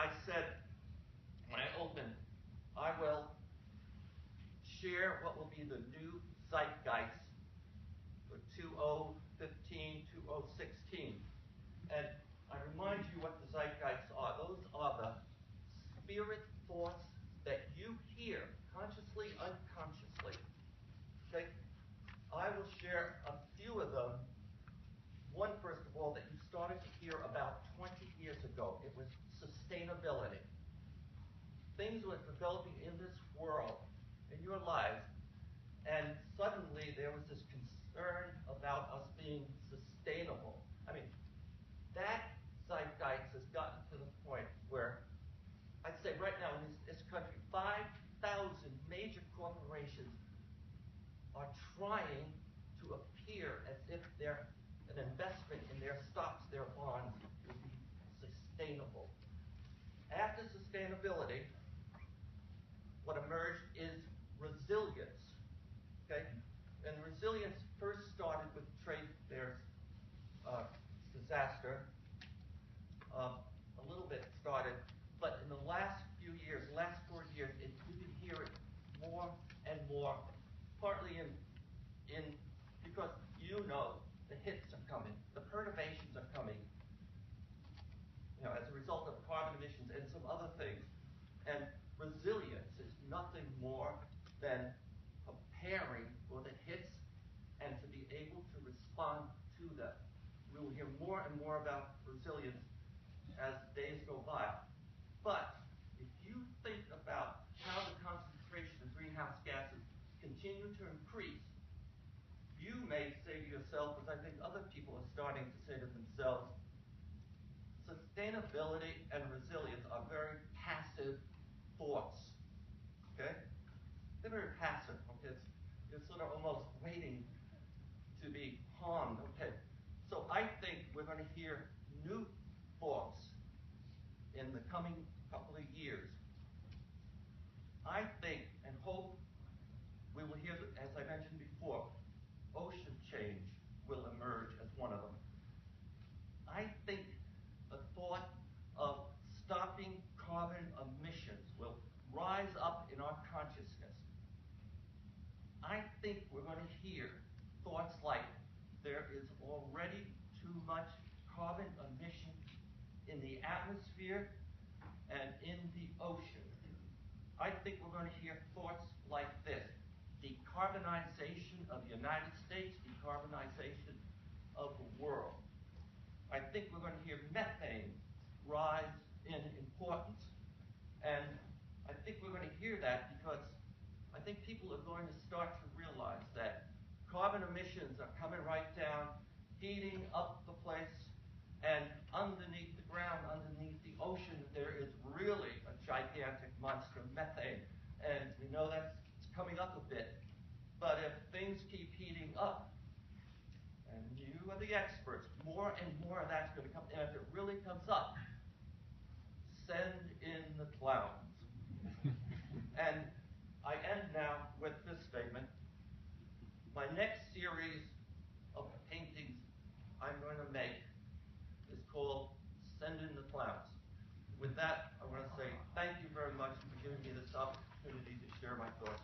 I said when I opened, I will share what will be the new zeitgeist for 2015, 2016. And I remind you what the zeitgeists are. Those are the spirit thoughts that you hear, consciously, unconsciously. Okay? I will share a few of them. One, first of all, that you started to hear about 20 years ago. It was sustainability. Things were developing in this world, in your lives, and suddenly there was this concern about us being sustainable. I mean, that zeitgeist has gotten to the point where I'd say right now in this country, 5,000 major corporations are trying to appear as if an investment in their stocks, their bonds, will be sustainable. After sustainability, what emerged is resilience. Okay? And resilience first started with the trade fairs disaster. A little bit started, but in the last few years, last 4 years, you can hear it more and more, partly because the hits are coming, the perturbations are coming, as a result of carbon emissions and some other things. And resilience is nothing more than preparing for the hits and to be able to respond to them. We will hear more and more about resilience as days go by. But if you think about how the concentration of greenhouse gases continue to increase, you may say to yourself, as I think other people are starting to say to themselves, sustainability and resilience are very passive thoughts. Okay? They're very passive. Okay? It's sort of almost waiting to be harmed. Okay? So I think we're going to hear new thoughts in the coming couple of years. I think and hope we will hear, as I mentioned before, ocean change will emerge as one of them. I think the thought of stopping carbon emissions will rise up in our consciousness. I think we're going to hear thoughts like there is already too much carbon emission in the atmosphere and in the ocean. I think we're going to hear thoughts like this: decarbonization of the United States, decarbonization of the world. I think we're going to hear methane rise in importance. And I think we're going to hear that because I think people are going to start to realize that carbon emissions are coming right down, heating up the place, and underneath the ground, underneath the ocean, there is really a gigantic monster, methane. And we know that's coming up a bit. But if things keep heating up, and you are the experts, more and more of that's going to come. And if it really comes up, send in the clowns. And I end now with this statement. My next series of paintings I'm going to make is called Send in the Clowns. With that, I want to say thank you very much for giving me this opportunity to share my thoughts.